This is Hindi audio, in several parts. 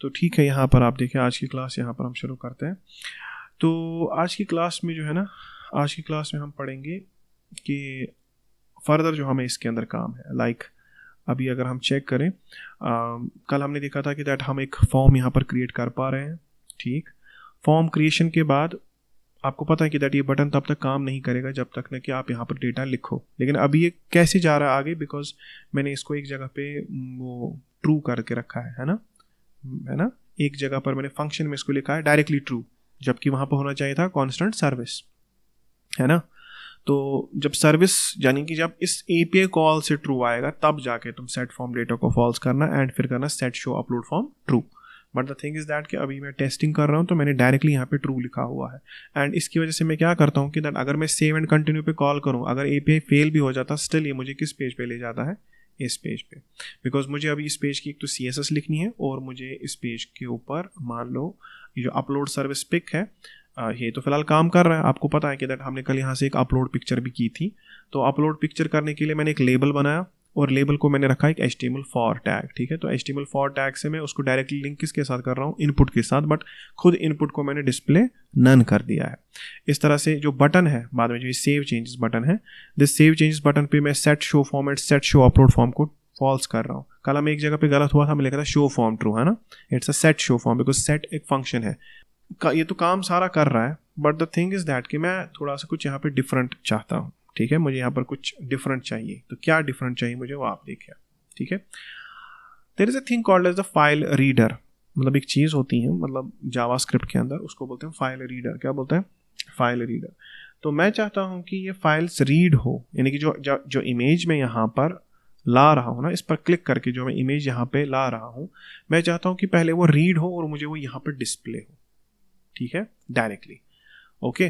तो ठीक है, यहाँ पर आप देखिए आज की क्लास यहाँ पर हम शुरू करते हैं। तो आज की क्लास में जो है ना, आज की क्लास में हम पढ़ेंगे कि फर्दर जो हमें इसके अंदर काम है। लाइक अभी अगर हम चेक करें, कल हमने देखा था कि दैट हम एक फॉर्म यहाँ पर क्रिएट कर पा रहे हैं। ठीक, फॉर्म क्रिएशन के बाद आपको पता है कि दैट ये बटन तब तक काम नहीं करेगा जब तक ना कि आप यहाँ पर डेटा लिखो। लेकिन अभी ये कैसे जा रहा है आगे, बिकॉज मैंने इसको एक जगह पे वो ट्रू करके रखा है ना, एक जगह पर मैंने फंक्शन में इसको लिखा है डायरेक्टली ट्रू, जबकि वहाँ पर होना चाहिए था कांस्टेंट सर्विस, है ना। तो जब सर्विस यानी कि जब इस एपीआई कॉल से ट्रू आएगा तब जाके तुम सेट फॉर्म डेटा को फॉल्स करना एंड फिर करना set show upload form true. But the thing is that कि अभी मैं टेस्टिंग कर रहा हूँ तो मैंने डायरेक्टली यहाँ पे ट्रू लिखा हुआ है। एंड इसकी वजह से मैं क्या करता हूँ कि दैट अगर मैं सेव एंड कंटिन्यू पे कॉल करूँ, अगर एपीआई फेल भी हो जाता स्टिल ये मुझे किस पेज पे ले जाता है, इस पेज पे। बिकॉज मुझे अभी इस पेज की एक तो CSS लिखनी है और मुझे इस पेज के ऊपर मान लो ये जो अपलोड सर्विस पिक है ये तो फिलहाल काम कर रहा है। आपको पता है कि दैट हमने कल यहाँ से एक अपलोड पिक्चर भी की थी। तो अपलोड पिक्चर करने के लिए मैंने एक लेबल बनाया और लेबल को मैंने रखा एक HTML4 टैग। ठीक है, तो HTML4 टैग से मैं उसको डायरेक्टली लिंक किसके साथ कर रहा हूँ, इनपुट के साथ, बट खुद इनपुट को मैंने डिस्प्ले नन कर दिया है। इस तरह से जो बटन है बाद में जो सेव चेंजेस बटन है, दिस सेव चेंजेस बटन पे मैं set show format set show upload form को फॉल्स कर रहा हूँ। कल हमें एक जगह पे गलत हुआ था, मैं लिखा था शो फॉर्म ट्रू, है ना। It's a set show form because set एक फंक्शन है। ये तो काम सारा कर रहा है, but the thing is that कि मैं थोड़ा सा कुछ यहाँ पे डिफरेंट चाहता हूँ। ठीक है, मुझे यहाँ पर कुछ डिफरेंट चाहिए। तो क्या डिफरेंट चाहिए मुझे वो आप देखिए। ठीक है, there is a thing called as the file reader. मतलब एक चीज़ होती है, मतलब जावास्क्रिप्ट के अंदर उसको बोलते हैं फाइल रीडर। क्या बोलते हैं, फाइल रीडर। तो मैं चाहता हूँ कि ये फाइल्स रीड हो, यानी कि जो इमेज में यहाँ पर ला रहा हूँ ना, इस पर क्लिक करके जो मैं इमेज यहाँ पे ला रहा हूँ, मैं चाहता हूँ कि पहले वो रीड हो और मुझे वो यहाँ पर डिस्प्ले हो। ठीक है, डायरेक्टली। ओके,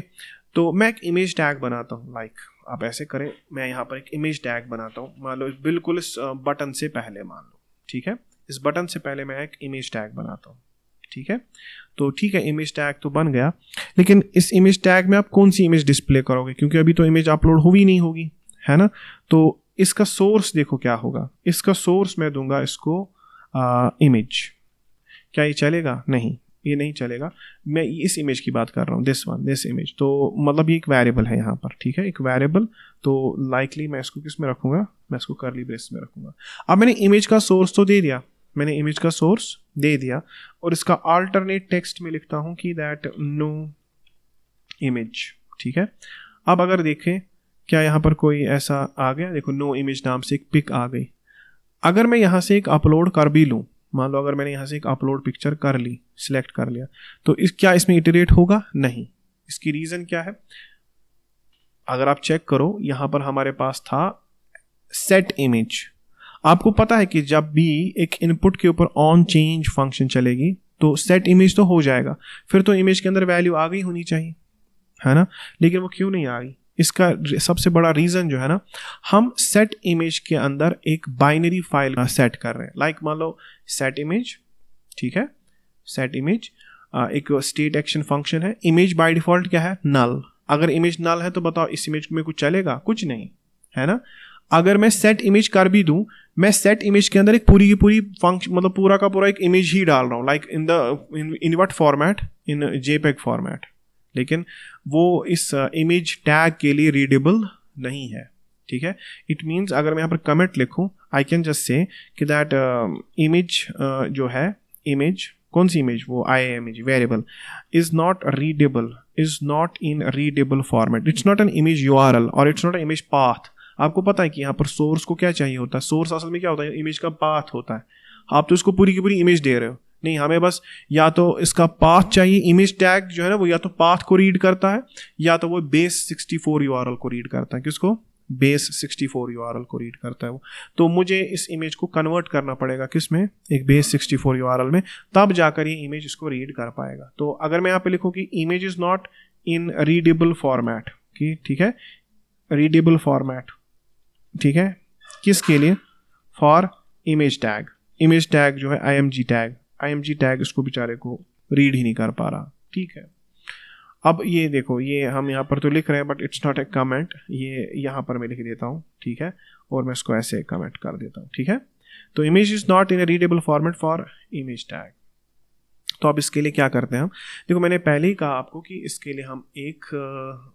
तो मैं एक इमेज टैग बनाता हूँ। लाइक आप ऐसे करें, मैं यहाँ पर एक इमेज टैग बनाता हूँ। मान लो बिल्कुल इस बटन से पहले, मान लो, ठीक है, इस बटन से पहले मैं एक इमेज टैग बनाता हूँ। ठीक है, तो ठीक है, इमेज टैग तो बन गया, लेकिन इस इमेज टैग में आप कौन सी इमेज डिस्प्ले करोगे, क्योंकि अभी तो इमेज अपलोड हुई नहीं होगी, है ना। तो इसका सोर्स देखो क्या होगा, इसका सोर्स मैं दूंगा इसको इमेज। क्या ये चलेगा? नहीं, ये नहीं चलेगा। मैं इस इमेज की बात कर रहा हूँ, दिस इमेज। तो मतलब ये एक वेरिएबल है यहाँ पर। ठीक है, एक वेरिएबल। तो लाइकली मैं इसको किस में रखूँगा, मैं इसको कर्ली ब्रेस में रखूँगा। अब मैंने इमेज का सोर्स तो दे दिया, मैंने इमेज का सोर्स दे दिया और इसका अल्टरनेट टेक्स्ट में लिखता हूँ कि दैट नो इमेज। ठीक है, अब अगर देखें क्या यहाँ पर कोई ऐसा आ गया, देखो नो इमेज नाम से एक पिक आ गई। अगर मैं यहाँ से एक अपलोड कर भी लूँ, मान लो अगर मैंने यहाँ से एक अपलोड पिक्चर कर ली, सिलेक्ट कर लिया, तो क्या इसमें इटरेट होगा? नहीं। इसकी रीज़न क्या है, अगर आप चेक करो यहाँ पर हमारे पास था सेट इमेज। आपको पता है कि जब भी एक इनपुट के ऊपर ऑन चेंज फंक्शन चलेगी तो सेट इमेज तो हो जाएगा, फिर तो इमेज के अंदर वैल्यू आ गई होनी चाहिए, है ना। लेकिन वो क्यों नहीं आ गई, इसका सबसे बड़ा रीज़न जो है ना, हम सेट इमेज के अंदर एक बाइनरी फाइल सेट कर रहे हैं। लाइक मान लो सेट इमेज, ठीक है, सेट इमेज एक स्टेट एक्शन फंक्शन है। इमेज बाय डिफॉल्ट क्या है, नल। अगर इमेज नल है तो बताओ इस इमेज में कुछ चलेगा? कुछ नहीं, है ना। अगर मैं सेट इमेज कर भी दूं, मैं सेट इमेज के अंदर एक पूरी की पूरी फंक्शन, मतलब पूरा का पूरा एक इमेज ही डाल रहा हूँ। Like in what format, in JPEG format. लेकिन वो इस इमेज टैग के लिए रीडेबल नहीं है। ठीक है, इट मीन्स अगर मैं यहाँ पर कमेंट लिखूँ, आई कैन जस्ट से कि दैट इमेज जो है, इमेज कौन सी इमेज, वो image variable is not readable, is not in readable format, it's not an image URL और it's not an image path. आपको पता है कि यहाँ पर सोर्स को क्या चाहिए होता है, सोर्स असल में क्या होता है, इमेज का पाथ होता है। आप तो इसको पूरी की पूरी इमेज दे रहे हो, नहीं, हमें बस या तो इसका पाथ चाहिए। इमेज टैग जो है ना, वो या तो पाथ को रीड करता है या तो वो बेस 64 URL को रीड करता है। किसको? बेस 64 URL को रीड करता है वो। तो मुझे इस इमेज को कन्वर्ट करना पड़ेगा किस में, एक बेस 64 URL में, तब जाकर ये इमेज इसको रीड कर पाएगा। तो अगर मैं यहाँ पे लिखूँ कि image is not in readable format, कि ठीक है, रीडेबल फॉर्मेट, ठीक है, किसके लिए, for image tag. Image tag जो है IMG टैग इसको बेचारे को रीड ही नहीं कर पा रहा। ठीक है, अब ये देखो, ये हम यहाँ पर तो लिख रहे हैं but it's not a comment, ये यहाँ पर मैं लिख देता हूँ। ठीक है, और मैं इसको ऐसे कमेंट कर देता हूँ। ठीक है, तो image is not in A readable format for image tag. तो अब इसके लिए क्या करते हैं हम, देखो मैंने पहले ही कहा आपको कि इसके लिए हम एक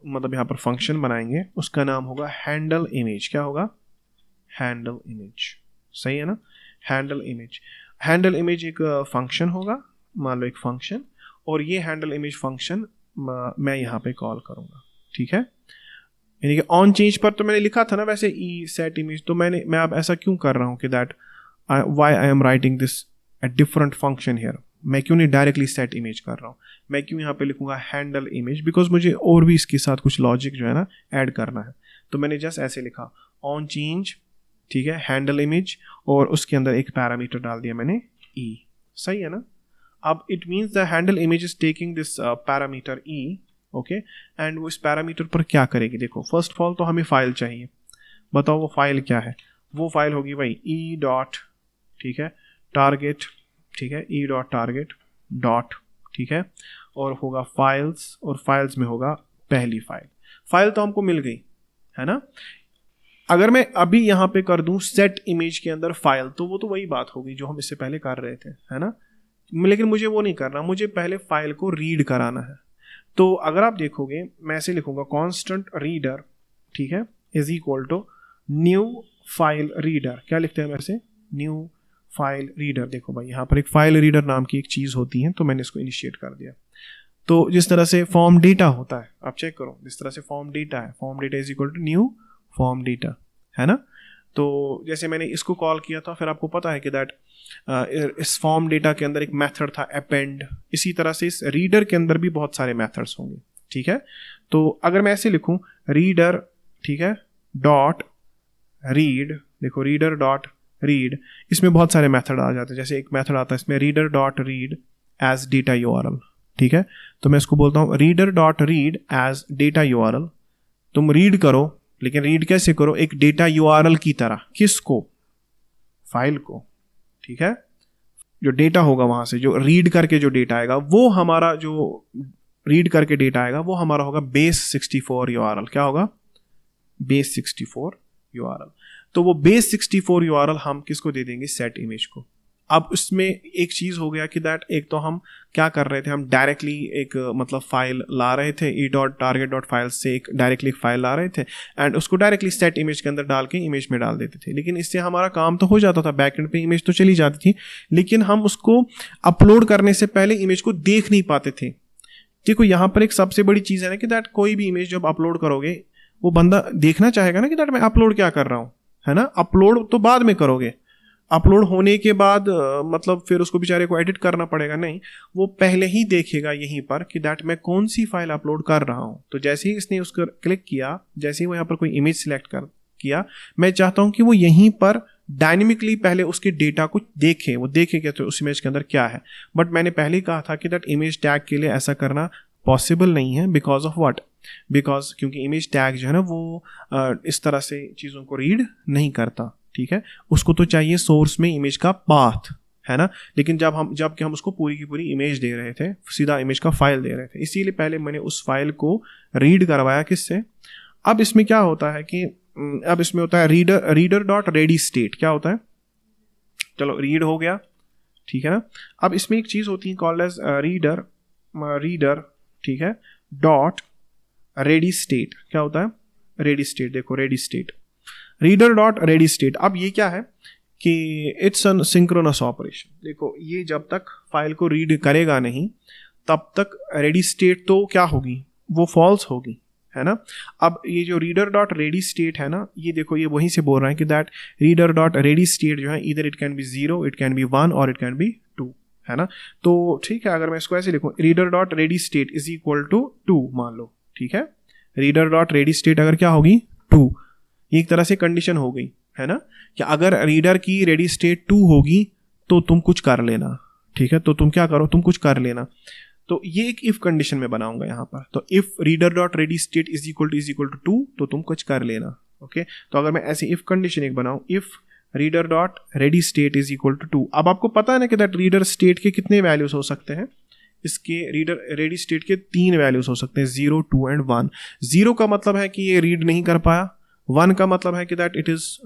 मतलब यहाँ पर फंक्शन बनाएंगे, उसका नाम होगा हैंडल इमेज। क्या होगा? Handle image. सही है ना? Handle image. हैंडल इमेज एक फंक्शन होगा, मान लो एक फंक्शन, और ये हैंडल इमेज फंक्शन मैं यहाँ पे कॉल करूँगा। ठीक है, यानी कि ऑन चेंज पर तो मैंने लिखा था ना वैसे ई सेट इमेज, तो मैं अब ऐसा क्यों कर रहा हूँ कि that why I am writing this a different function here. मैं क्यों नहीं डायरेक्टली सेट इमेज कर रहा हूँ, मैं क्यों यहाँ पे लिखूंगा हैंडल इमेज, बिकॉज मुझे और भी इसके साथ कुछ लॉजिक जो है ना ऐड करना है। तो मैंने जस्ट ऐसे लिखा ऑन चेंज, ठीक है, हैंडल इमेज, और उसके अंदर एक पैरामीटर डाल दिया मैंने ई। सही है ना? अब it means the handle image is taking this parameter E, okay, and वो इस पैरामीटर पर क्या करेगी? देखो फर्स्ट ऑफ ऑल तो हमें फाइल चाहिए, बताओ वो फाइल क्या है? वो फाइल होगी भाई ई डॉट, ठीक है, टारगेट, ठीक है, ई डॉट टारगेट डॉट, ठीक है, और होगा फाइल्स, और फाइल्स में होगा पहली फाइल तो हमको मिल गई है ना। अगर मैं अभी यहाँ पे कर दूं सेट इमेज के अंदर फाइल, तो वो तो वही बात होगी जो हम इससे पहले कर रहे थे, है ना। लेकिन मुझे वो नहीं करना, मुझे पहले फाइल को रीड कराना है। तो अगर आप देखोगे मैं ऐसे लिखूंगा कॉन्स्टेंट रीडर, ठीक है, is equal to new file reader. क्या लिखते हैं वैसे? New file reader. देखो भाई यहाँ पर एक फाइल रीडर नाम की एक चीज़ होती है, तो मैंने इसको इनिशिएट कर दिया। तो जिस तरह से फॉर्म डेटा होता है, आप चेक करो, जिस तरह से फॉर्म डेटा है, form data is equal to new form data, है ना। तो जैसे मैंने इसको कॉल किया था, फिर आपको पता है कि दैट इस फॉर्म डेटा के अंदर एक मेथड था अपेंड। इसी तरह से इस रीडर के अंदर भी बहुत सारे मेथड्स होंगे, ठीक है। तो अगर मैं ऐसे लिखूं रीडर, ठीक है, डॉट रीड, देखो रीडर डॉट रीड, इसमें बहुत सारे मेथड आ जाते हैं। जैसे एक मेथड आता है इसमें reader dot read as data URL, ठीक है। तो मैं इसको बोलता हूँ reader dot read as data URL. तुम रीड करो, लेकिन रीड कैसे करो? एक डेटा यूआरएल की तरह। किसको? फाइल को, ठीक है। जो डेटा होगा वहां से जो रीड करके जो डेटा आएगा, वो हमारा जो रीड करके डेटा आएगा वो हमारा होगा बेस 64 यूआरएल। क्या होगा? Base 64 URL. तो वो बेस 64 यूआरएल हम किसको दे देंगे? सेट इमेज को। अब उसमें एक चीज हो गया कि दैट एक तो हम क्या कर रहे थे, हम डायरेक्टली एक मतलब फाइल ला रहे थे, E dot target dot file से एक डायरेक्टली एक फाइल ला रहे थे एंड उसको डायरेक्टली सेट इमेज के अंदर डाल के इमेज में डाल देते थे। लेकिन इससे हमारा काम तो हो जाता था, बैकएंड पे इमेज तो चली जाती थी, लेकिन हम उसको अपलोड करने से पहले इमेज को देख नहीं पाते थे। देखो यहाँ पर एक सबसे बड़ी चीज है ना कि दैट कोई भी इमेज जब अपलोड करोगे वो बंदा देखना चाहेगा ना कि दैट मैं अपलोड क्या कर रहा हूँ, है ना। अपलोड तो बाद में करोगे, अपलोड होने के बाद मतलब फिर उसको बेचारे को एडिट करना पड़ेगा, नहीं, वो पहले ही देखेगा यहीं पर कि दैट मैं कौन सी फाइल अपलोड कर रहा हूँ। तो जैसे ही इसने उसको क्लिक किया, जैसे ही वो यहाँ पर कोई इमेज सिलेक्ट कर किया, मैं चाहता हूँ कि वो यहीं पर डायनेमिकली पहले उसके डेटा को देखे, वो देखेगा तो उस इमेज के अंदर क्या है। बट मैंने पहले ही कहा था कि दैट इमेज टैग के लिए ऐसा करना पॉसिबल नहीं है। Because of what? बिकॉज क्योंकि इमेज टैग जो है ना वो इस तरह से चीज़ों को रीड नहीं करता, ठीक है। उसको तो चाहिए सोर्स में इमेज का पाथ, है ना। लेकिन जबकि हम उसको पूरी की पूरी इमेज दे रहे थे, सीधा इमेज का फाइल दे रहे थे, इसीलिए पहले मैंने उस फाइल को रीड करवाया। किससे? अब इसमें क्या होता है कि अब इसमें होता है रीडर डॉट रेडी स्टेट। क्या होता है? चलो रीड हो गया, ठीक है ना। अब इसमें एक चीज होती है कॉल्ड एज रीडर, ठीक है, डॉट रेडी स्टेट। क्या होता है? Ready state. देखो ready state, reader dot ready state. अब ये क्या है कि इट्स अन सिंक्रोनस ऑपरेशन। देखो ये जब तक फाइल को रीड करेगा नहीं तब तक रेडी स्टेट तो क्या होगी? वो फॉल्स होगी, है ना। अब ये जो रीडर डॉट रेडी स्टेट है ना, ये देखो ये वहीं से बोल रहा है कि that reader dot ready state जो है इधर it can be 0, it can be 1 और इट कैन बी 2, है ना। तो ठीक है, अगर मैं इसको ऐसे लिखूं reader dot ready state is equal to 2 मान लो, ठीक है। रीडर डॉट रेडी स्टेट अगर क्या होगी? 2। एक तरह से कंडीशन हो गई, है ना, कि अगर रीडर की रेडी स्टेट 2 होगी तो तुम कुछ कर लेना, ठीक है। तो तुम क्या करो? तुम कुछ कर लेना। तो ये एक इफ कंडीशन में बनाऊंगा यहाँ पर। तो if reader dot ready state is equal to 2 तो तुम कुछ कर लेना, ओके। तो अगर मैं ऐसे इफ कंडीशन एक बनाऊं, if reader dot ready state is equal to 2। अब आपको पता है ना कि दैट रीडर स्टेट के कितने वैल्यूज हो सकते हैं? इसके रीडर रेडी स्टेट के 3 वैल्यूज हो सकते हैं, 0, 2 एंड 1। 0 का मतलब है कि ये रीड नहीं कर पाया, 1 का मतलब है कि that it is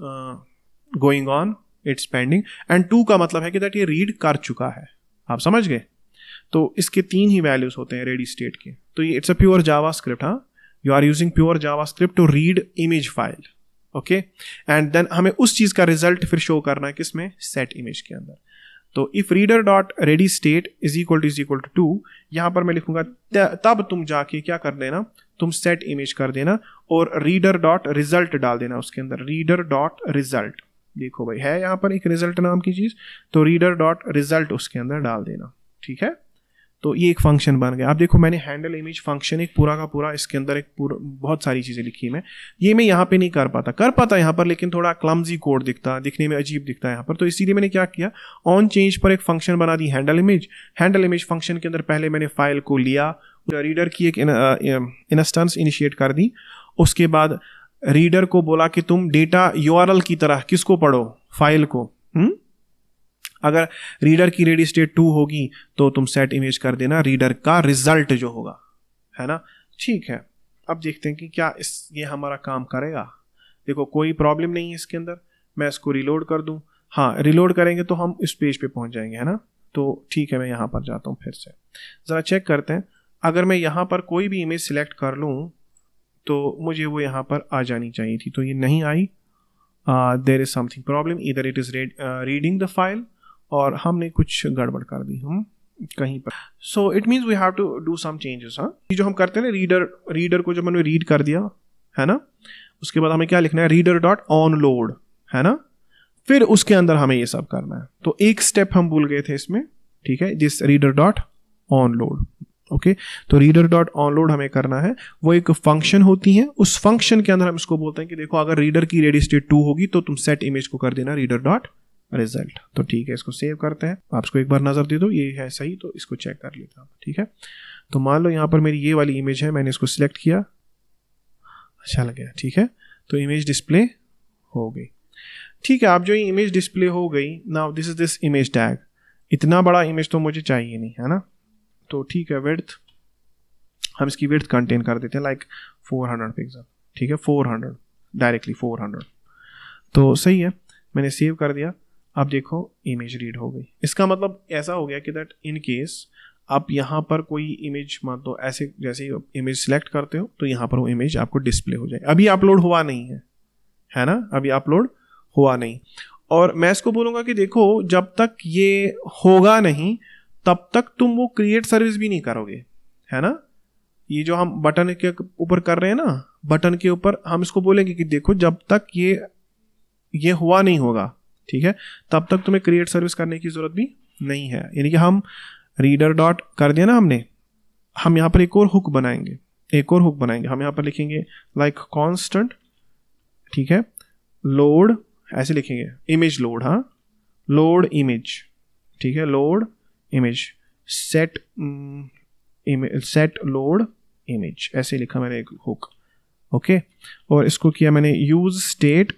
going on, it's pending, and 2 का मतलब है कि दैट ये रीड कर चुका है। आप समझ गए? तो इसके 3 ही वैल्यूज होते हैं रेडी स्टेट के। तो ये इट्स अ प्योर जावास्क्रिप्ट, हाँ, you are using pure JavaScript to read image file, okay, and then हमें उस चीज का रिजल्ट फिर शो करना है किसमें, सेट इमेज के अंदर। तो if reader dot ready state is equal to 2, यहां पर मैं लिखूंगा तब तुम जाके क्या कर देना, तुम सेट इमेज कर देना और रीडर डॉट रिजल्ट डाल देना उसके अंदर, रीडर डॉट रिजल्ट। देखो भाई है यहाँ पर एक रिजल्ट नाम की चीज, तो रीडर डॉट रिजल्ट उसके अंदर डाल देना, ठीक है। तो ये एक फंक्शन बन गया। आप देखो मैंने हैंडल इमेज फंक्शन एक पूरा का पूरा इसके अंदर एक पूरा बहुत सारी चीजें लिखी मैं, ये मैं यहाँ पे नहीं कर पाता यहाँ पर, लेकिन थोड़ा क्लमजी कोड दिखने में अजीब दिखता है यहाँ पर। तो इसीलिए मैंने क्या किया, ऑन चेंज पर एक फंक्शन बना दी हैंडल इमेज फंक्शन के अंदर पहले मैंने फाइल को लिया, रीडर की एक इंस्टेंस इनिशिएट कर दी, उसके बाद रीडर को बोला कि तुम डेटा यूआरएल की तरह किसको पढ़ो, फाइल को। अगर रीडर की रेडी स्टेट 2 होगी तो तुम सेट इमेज कर देना रीडर का रिजल्ट जो होगा, है ना, ठीक है। अब देखते हैं कि क्या ये हमारा काम करेगा। देखो कोई प्रॉब्लम नहीं है इसके अंदर, मैं इसको रिलोड कर दूं, हाँ रिलोड करेंगे तो हम इस पेज पे पहुंच जाएंगे, है ना। तो ठीक है, मैं यहाँ पर जाता हूँ, फिर से ज़रा चेक करते हैं। अगर मैं यहाँ पर कोई भी इमेज सिलेक्ट कर लूँ तो मुझे वो यहाँ पर आ जानी चाहिए थी, तो ये नहीं आई। देयर इज समथिंग प्रॉब्लम, इधर it is reading the file और हमने कुछ गड़बड़ कर दी हम कहीं पर। So it means we have to do some changes. हाँ, ये जो हम करते हैं ना, रीडर को जब मैंने रीड कर दिया है ना, उसके बाद हमें क्या लिखना है, रीडर डॉट ऑन लोड, है ना, फिर उसके अंदर हमें ये सब करना है। तो एक स्टेप हम भूल गए थे इसमें, ठीक है, this reader dot on load, okay. तो रीडर डॉट ऑन लोड हमें करना है, वो एक फंक्शन होती है, उस फंक्शन के अंदर हम इसको बोलते हैं कि देखो अगर रीडर की रेडी स्टेट 2 होगी तो तुम सेट इमेज को कर देना रीडर डॉट रिजल्ट। तो ठीक है, इसको सेव करते हैं, आप इसको एक बार नजर दे दो, ये है सही, तो इसको चेक कर लेता हूँ, ठीक है। तो मान लो यहाँ पर मेरी ये वाली इमेज है, मैंने इसको सिलेक्ट किया, अच्छा लग गया, ठीक है। तो इमेज डिस्प्ले हो गई, ठीक है। अब जो ये इमेज डिस्प्ले हो गई, now this is this image tag, इतना बड़ा इमेज तो मुझे चाहिए नहीं, है ना। तो ठीक है, विड्थ हम इसकी विड्थ कंटेन कर देते हैं लाइक 400 पिक्सल, ठीक है, 400 डायरेक्टली 400। तो सही है, मैंने सेव कर दिया। अब देखो इमेज रीड हो गई। इसका मतलब ऐसा हो गया कि दैट इन केस आप यहाँ पर कोई इमेज मान लो ऐसे, जैसे ही इमेज सिलेक्ट करते हो तो यहाँ पर वो इमेज आपको डिस्प्ले हो जाए। अभी अपलोड हुआ नहीं है ना, अभी अपलोड हुआ नहीं। और मैं इसको बोलूँगा कि देखो जब तक ये होगा नहीं तब तक तुम वो क्रिएट सर्विस भी नहीं करोगे, है ना। ये जो हम बटन के ऊपर कर रहे हैं ना, बटन के ऊपर हम इसको बोलेंगे कि देखो जब तक ये हुआ नहीं होगा, ठीक है, तब तक तुम्हें क्रिएट सर्विस करने की जरूरत भी नहीं है। यानी कि हम रीडर डॉट कर दिया ना हमने, हम यहाँ पर एक और हुक बनाएंगे, हम यहाँ पर लिखेंगे लाइक कांस्टेंट, ठीक है, लोड, ऐसे लिखेंगे, इमेज लोड, हाँ, लोड इमेज, ठीक है, load image, set load image, ऐसे लिखा मैंने एक हुक, ओके। और इसको किया मैंने यूज स्टेट,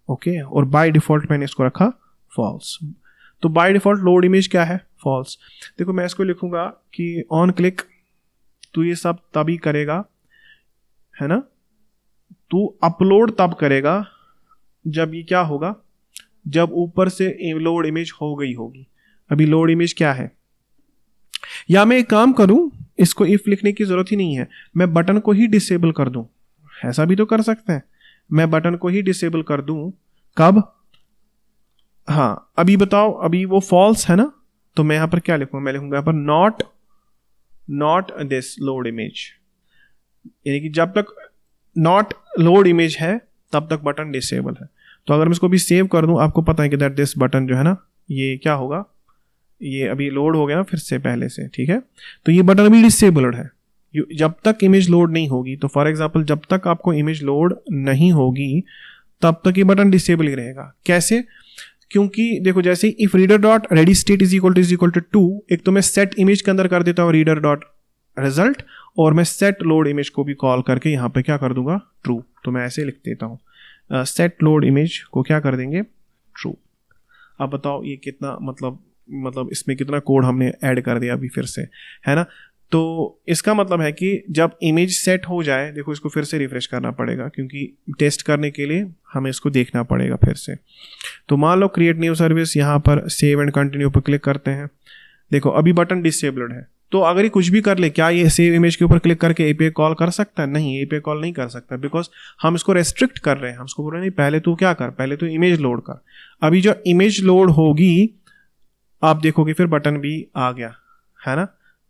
ओके, और बाय डिफॉल्ट मैंने इसको रखा फॉल्स। तो बाय डिफॉल्ट लोड इमेज क्या है, फॉल्स। देखो मैं इसको लिखूंगा कि ऑन क्लिक तू ये सब तभी करेगा, है ना, तू अपलोड तब करेगा जब ये क्या होगा, जब ऊपर से लोड इमेज हो गई होगी। अभी लोड इमेज क्या है, या मैं एक काम करूं, इसको इफ लिखने की जरूरत ही नहीं है, मैं बटन को ही डिसेबल कर दूं, ऐसा भी तो कर सकते हैं, मैं बटन को ही डिसेबल कर दूं, कब, हाँ अभी बताओ, अभी वो फॉल्स है ना, तो मैं यहां पर क्या लिखूंगा, मैं लिखूंगा यहां पर नॉट दिस लोड इमेज, यानी कि जब तक नॉट लोड इमेज है तब तक बटन डिसेबल है। तो अगर मैं इसको भी सेव कर दूं, आपको पता है कि दैट दिस बटन जो है ना, ये क्या होगा, ये अभी लोड हो गया ना फिर से पहले से, ठीक है। तो ये बटन अभी डिसेबल्ड है जब तक इमेज लोड नहीं होगी। तो फॉर एग्जांपल जब तक आपको इमेज लोड नहीं होगी तब तक ये बटन डिसेबल ही रहेगा। कैसे, क्योंकि देखो जैसे if reader dot ready state is equal to 2, एक तो मैं सेट इमेज के अंदर कर देता हूँ रीडर डॉट रिजल्ट, और मैं सेट लोड इमेज को भी कॉल करके यहाँ पे क्या कर दूंगा, ट्रू। तो मैं ऐसे लिख देता हूँ, सेट लोड इमेज को क्या कर देंगे, ट्रू। अब बताओ ये कितना मतलब इसमें कितना कोड हमने ऐड कर दिया अभी फिर से, है ना। तो इसका मतलब है कि जब इमेज सेट हो जाए, देखो इसको फिर से रिफ्रेश करना पड़ेगा क्योंकि टेस्ट करने के लिए हमें इसको देखना पड़ेगा फिर से। तो मान लो क्रिएट न्यू सर्विस, यहाँ पर सेव एंड कंटिन्यू पर क्लिक करते हैं, देखो अभी बटन डिसेबल्ड है, तो अगर ये कुछ भी कर ले, क्या ये सेव इमेज के ऊपर क्लिक करके एपीआई कॉल कर सकता है? नहीं, एपीआई कॉल नहीं कर सकता, बिकॉज हम इसको रेस्ट्रिक्ट कर रहे हैं। हम इसको बोल रहे हैं नहीं, पहले तू क्या कर, पहले तू इमेज लोड कर। अभी जो इमेज लोड होगी आप देखोगे फिर बटन भी आ गया, है ना,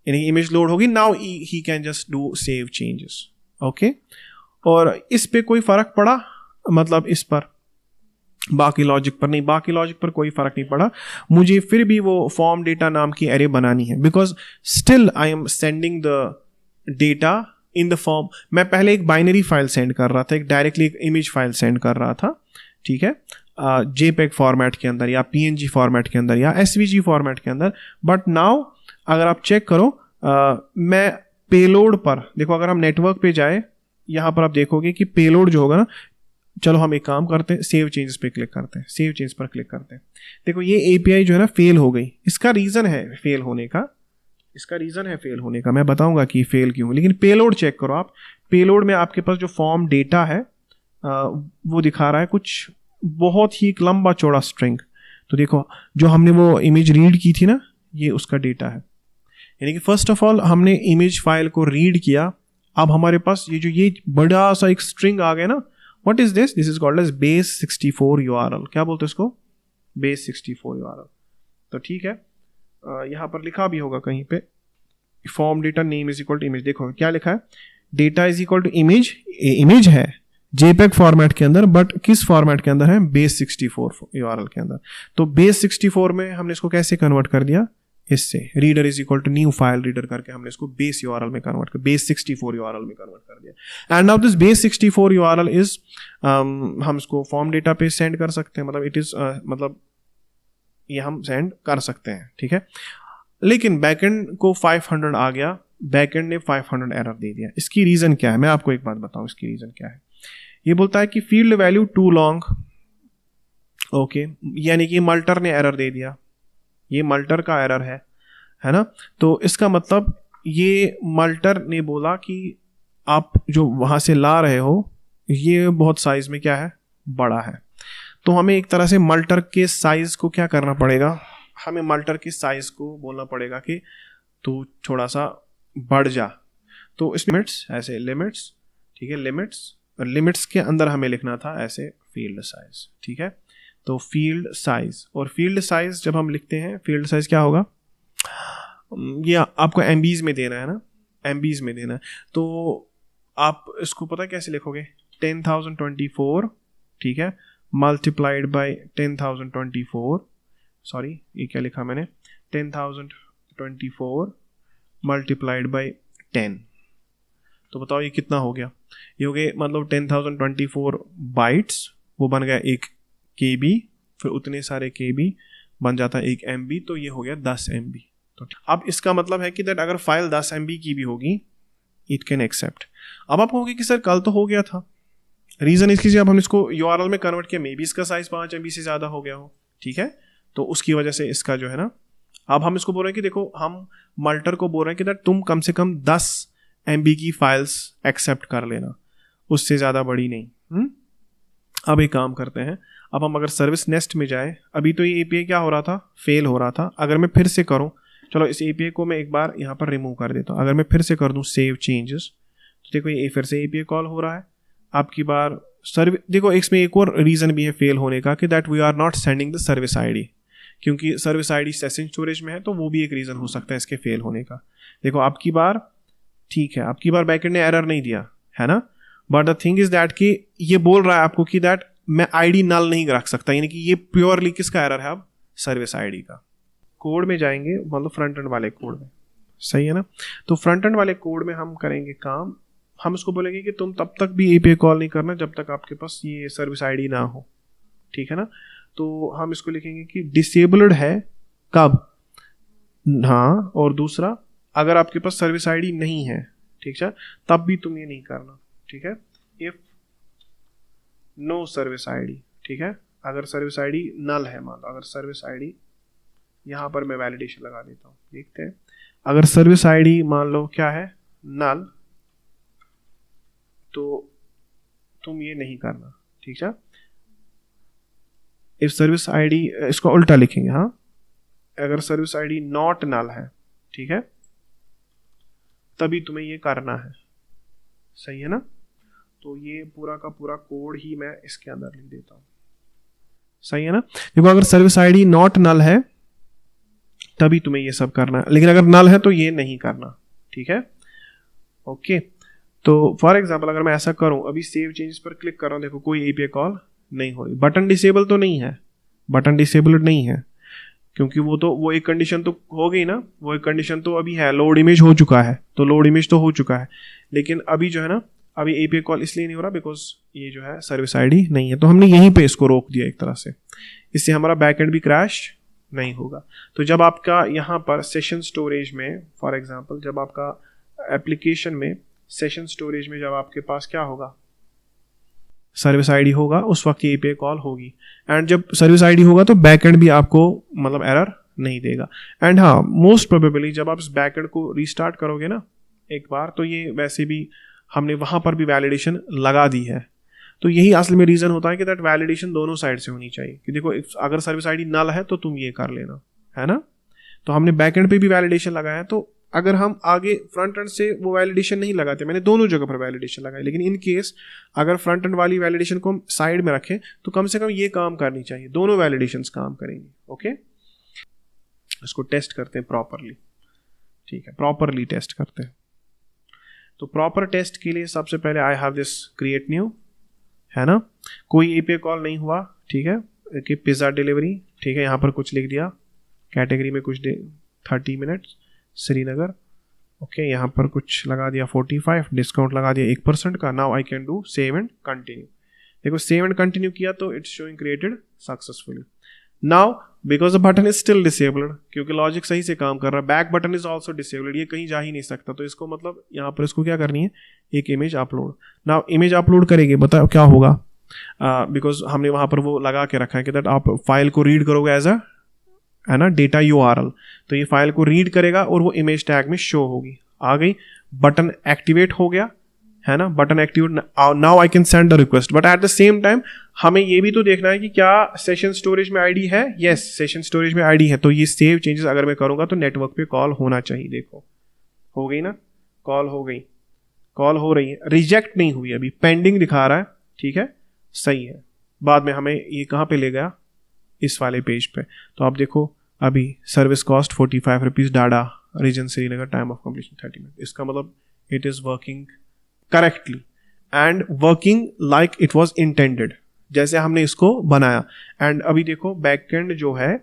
यानी इमेज लोड होगी। Now he can just do save changes. Okay, और इस पे कोई फर्क पड़ा, मतलब इस पर, बाकी लॉजिक पर नहीं, बाकी लॉजिक पर कोई फर्क नहीं पड़ा। मुझे फिर भी वो फॉर्म डेटा नाम की एरे बनानी है, because still I am sending the data in the form. मैं पहले एक बाइनरी फाइल सेंड कर रहा था, एक डायरेक्टली एक इमेज फाइल सेंड कर रहा था, ठीक है, JPEG फॉर्मेट के अंदर या PNG फॉर्मेट के अंदर या SVG फॉर्मेट के अंदर। बट नाउ अगर आप चेक करो, मैं पेलोड पर देखो, अगर हम नेटवर्क पे जाए, यहाँ पर आप देखोगे कि पेलोड जो होगा ना, चलो हम एक काम करते हैं, सेव चेंजेस पे क्लिक करते हैं, सेव चेंज पर क्लिक करते हैं। देखो ये API जो है ना फेल हो गई। इसका रीज़न है फेल होने का, इसका रीज़न है फेल होने का, मैं बताऊंगा कि फेल क्यों। लेकिन पेलोड चेक करो आप, पेलोड में आपके पास जो फॉर्म डेटा है वो दिखा रहा है कुछ बहुत ही एक लंबा चौड़ा स्ट्रिंग। तो देखो जो हमने वो इमेज रीड की थी ना, ये उसका डेटा है। यानी कि फर्स्ट ऑफ ऑल हमने इमेज फाइल को रीड किया, अब हमारे पास ये बड़ा सा एक स्ट्रिंग आ गया ना। What is this? This is called as base64 URL। क्या बोलते हैं इसको? base64 URL। तो ठीक है, यहाँ पर लिखा भी होगा कहीं पे, form data name is equal to image. देखो क्या लिखा है, data is equal to image. Image है JPEG फॉर्मेट के अंदर, बट किस फॉर्मेट के अंदर है? base64 URL के अंदर। तो base64 में हमने इसको कैसे कन्वर्ट कर दिया? इससे reader is equal to new file reader करके हमने इसको बेस URL में कन्वर्ट कर, base64 URL में कन्वर्ट कर दिया। And now this base64 URL is, हम इसको फॉर्म डेटा पे सेंड कर सकते हैं, मतलब इट इज मतलब ये हम सेंड कर सकते हैं, ठीक है। लेकिन बैकएंड को 500 आ गया, बैकएंड ने 500 एरर दे दिया। इसकी रीजन क्या है? मैं आपको एक बात बताऊं, इसकी रीजन क्या है। ये बोलता है कि field value too long. Okay, यानी कि मल्टर ने एरर दे दिया, ये मल्टर का एरर है ना। तो इसका मतलब ये मल्टर ने बोला कि आप जो वहां से ला रहे हो ये बहुत साइज में क्या है, बड़ा है। तो हमें एक तरह से मल्टर के साइज को क्या करना पड़ेगा, हमें मल्टर के साइज को बोलना पड़ेगा कि तू थोड़ा सा बढ़ जा। तो इस लिमिट्स, ऐसे लिमिट्स, ठीक है, लिमिट्स, और लिमिट्स के अंदर हमें लिखना था ऐसे फील्ड साइज, ठीक है। तो फील्ड साइज, और फील्ड साइज जब हम लिखते हैं, फील्ड साइज क्या होगा, ये आपको MBs में देना है ना, MBs में देना है। तो आप इसको पता कैसे लिखोगे, 10,024, ठीक है, मल्टीप्लाइड बाई 10,024, सॉरी ये क्या लिखा मैंने, 10,024 मल्टीप्लाइड बाई 10। तो बताओ ये कितना हो गया? ये हो गया मतलब 10,024 बाइट्स, वो बन गया 1 KB, फिर उतने सारे KB बन जाता है 1 MB, तो ये हो गया 10 MB। तो अब इसका मतलब है कि दैट अगर फाइल 10 MB की भी होगी, इट कैन एक्सेप्ट। अब आप कहोगे कि सर कल तो हो गया था। रीजन इसकी, जब हम इसको URL में कन्वर्ट किया, मे बी इसका साइज 5 MB से ज़्यादा हो गया हो, ठीक है, तो उसकी वजह से इसका जो है ना, अब हम इसको बोल रहे हैं कि देखो, हम मल्टर को बोल रहे हैं कि दैट तुम कम से कम 10 MB की फाइल्स एक्सेप्ट कर लेना, उससे ज़्यादा बड़ी नहीं। अब एक काम करते हैं, अब हम अगर सर्विस नेस्ट में जाए, अभी तो ये API क्या हो रहा था, फेल हो रहा था। अगर मैं फिर से करूं, चलो इस API को मैं एक बार यहाँ पर रिमूव कर देता हूँ। अगर मैं फिर से कर दूं सेव चेंजेस, तो देखो ये फिर से API कॉल हो रहा है। आपकी बार सर्विस, देखो इसमें एक और रीज़न भी है फेल होने का कि that we are not sending the service ID, क्योंकि सर्विस ID सेशन स्टोरेज में है, तो वो भी एक रीज़न हो सकता है इसके फेल होने का। देखो आपकी बार ठीक है, आपकी बार बैकएंड ने एरर नहीं दिया है ना, but the thing is that कि ये बोल रहा है आपको कि दैट मैं ID नल नहीं रख सकता, यानी कि ये प्योरली किसका एरर है, अब सर्विस ID का। कोड में जाएंगे, मतलब फ्रंट एंड वाले कोड में, सही है ना। तो फ्रंट एंड वाले कोड में हम करेंगे काम, हम उसको बोलेंगे कि तुम तब तक भी API कॉल नहीं करना जब तक आपके पास ये सर्विस ID ना हो, ठीक है ना। तो हम इसको लिखेंगे कि डिसेबल्ड है कब, हाँ, और दूसरा अगर आपके पास सर्विस ID नहीं है, ठीक है, तब भी तुम ये नहीं करना, ठीक है। इफ नो सर्विस ID, ठीक है, अगर सर्विस ID नल है, मान लो अगर सर्विस ID, यहाँ पर मैं वैलिडेशन लगा देता हूँ, देखते हैं। अगर सर्विस ID मान लो क्या है, नल, तो तुम ये नहीं करना, ठीक है। इफ सर्विस ID, इसको उल्टा लिखेंगे, हाँ, अगर सर्विस आईडी नॉट नल है, ठीक है, तभी तुम्हें ये करना है, सही है ना। तो ये पूरा का पूरा कोड ही मैं इसके अंदर लिख देता हूं, सही है ना। देखो अगर सर्विस आईडी नॉट नल है तभी तुम्हें ये सब करना है, लेकिन अगर नल है तो ये नहीं करना, ठीक है, ओके। तो फॉर एग्जांपल अगर मैं ऐसा करूं, अभी सेव चेंजेस पर क्लिक कर रहा हूं, देखो कोई एपीआई कॉल नहीं हो रही, बटन डिसेबल तो नहीं है, बटन डिसेबल्ड नहीं है, क्योंकि वो एक कंडीशन तो हो गई ना, वो एक कंडीशन तो अभी है, लोड इमेज हो चुका है, तो लोड इमेज तो हो चुका है, लेकिन अभी जो है ना, अभी एपीआई कॉल इसलिए नहीं हो रहा बिकॉज ये जो है सर्विस आईडी नहीं है, तो हमने यहीं पे इसको रोक दिया एक तरह से, इससे हमारा बैकएंड भी क्रैश नहीं होगा। तो जब आपका यहाँ पर सेशन स्टोरेज में, फॉर एग्जांपल जब आपका एप्लीकेशन में सेशन स्टोरेज में जब आपके पास क्या होगा, सर्विस आईडी होगा, उस वक्त ये एपीआई कॉल होगी, एंड जब सर्विस आईडी होगा तो बैकएंड भी आपको मतलब एरर नहीं देगा। एंड हाँ, मोस्ट प्रोबेबली जब आप इस बैकएंड को रीस्टार्ट करोगे ना एक बार, तो ये वैसे भी हमने वहां पर भी वैलिडेशन लगा दी है, तो यही असल में रीजन होता है कि दैट वैलिडेशन दोनों साइड से होनी चाहिए, कि देखो अगर सर्विस आईडी नल है तो तुम ये कर लेना, है ना। तो हमने बैकएंड पे भी वैलिडेशन लगाया है, तो अगर हम आगे फ्रंट एंड से वो वैलिडेशन नहीं लगाते, मैंने दोनों जगह पर वैलिडेशन लगाई, लेकिन इन केस अगर फ्रंट एंड वाली वैलिडेशन को हम साइड में रखें तो कम से कम ये काम करनी चाहिए, दोनों वैलिडेशंस काम करेंगे, ओके। इसको टेस्ट करते हैं प्रॉपरली, ठीक है, प्रॉपरली टेस्ट करते हैं। तो प्रॉपर टेस्ट के लिए सबसे पहले I have this create new, है ना, कोई एपीआई कॉल नहीं हुआ, ठीक है, कि पिज़्ज़ा डिलीवरी, ठीक है, यहाँ पर कुछ लिख दिया, कैटेगरी में कुछ 30 मिनट्स श्रीनगर, ओके, यहाँ पर कुछ लगा दिया 45, डिस्काउंट लगा दिया 1% का। Now I can do save and continue, देखो सेव एंड कंटिन्यू किया तो it's showing created successfully. Now because the button is still disabled, क्योंकि लॉजिक सही से काम कर रहा है, back button is also disabled, ये कहीं जा ही नहीं सकता, तो इसको मतलब यहाँ पर इसको क्या करनी है, एक image upload. Now image upload करेंगे, बताओ क्या होगा, बिकॉज हमने वहाँ पर वो लगा के रखा है कि दैट आप फाइल को रीड करोगे एज अ, है ना, डेटा URL, तो ये फाइल को रीड करेगा और वो इमेज टैग में शो होगी, आ गई, बटन एक्टिवेट हो गया, है ना, button activate, now I can send the request, but at the same time हमें ये भी तो देखना है कि क्या सेशन स्टोरेज में आईडी है, यस सेशन स्टोरेज में आईडी है, तो ये सेव चेंजेस अगर मैं करूंगा तो नेटवर्क पे कॉल होना चाहिए, देखो हो गई ना, कॉल हो गई, कॉल हो रही है, रिजेक्ट नहीं हुई, अभी पेंडिंग दिखा रहा है, ठीक है, सही है, बाद में हमें ये कहाँ पे ले गया, इस वाले पेज पे, तो आप देखो अभी सर्विस कॉस्ट 45 रुपीज़, डाडा region Srinagar, time of completion 30 minute, इसका मतलब it is working correctly and working like it was intended, जैसे हमने इसको बनाया। एंड अभी देखो बैकएंड जो है,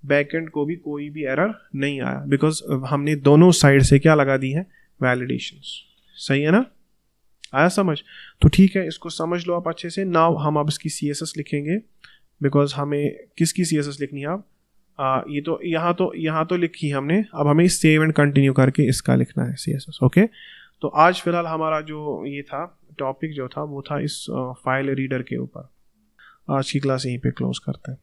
बैकएंड को भी कोई भी एरर नहीं आया, बिकॉज हमने दोनों साइड से क्या लगा दी है, वैलिडेशंस, सही है ना, आया समझ। तो ठीक है, इसको समझ लो आप अच्छे से। नाउ हम अब इसकी CSS लिखेंगे, बिकॉज हमें किसकी CSS लिखनी है अब, ये तो यहाँ तो लिखी हमने, अब हमें सेव एंड कंटिन्यू करके इसका लिखना है CSS, ओके। तो आज फिलहाल हमारा जो ये था टॉपिक जो था वो था इस फाइल रीडर के ऊपर। आज की क्लास यहीं पे क्लोज करते हैं।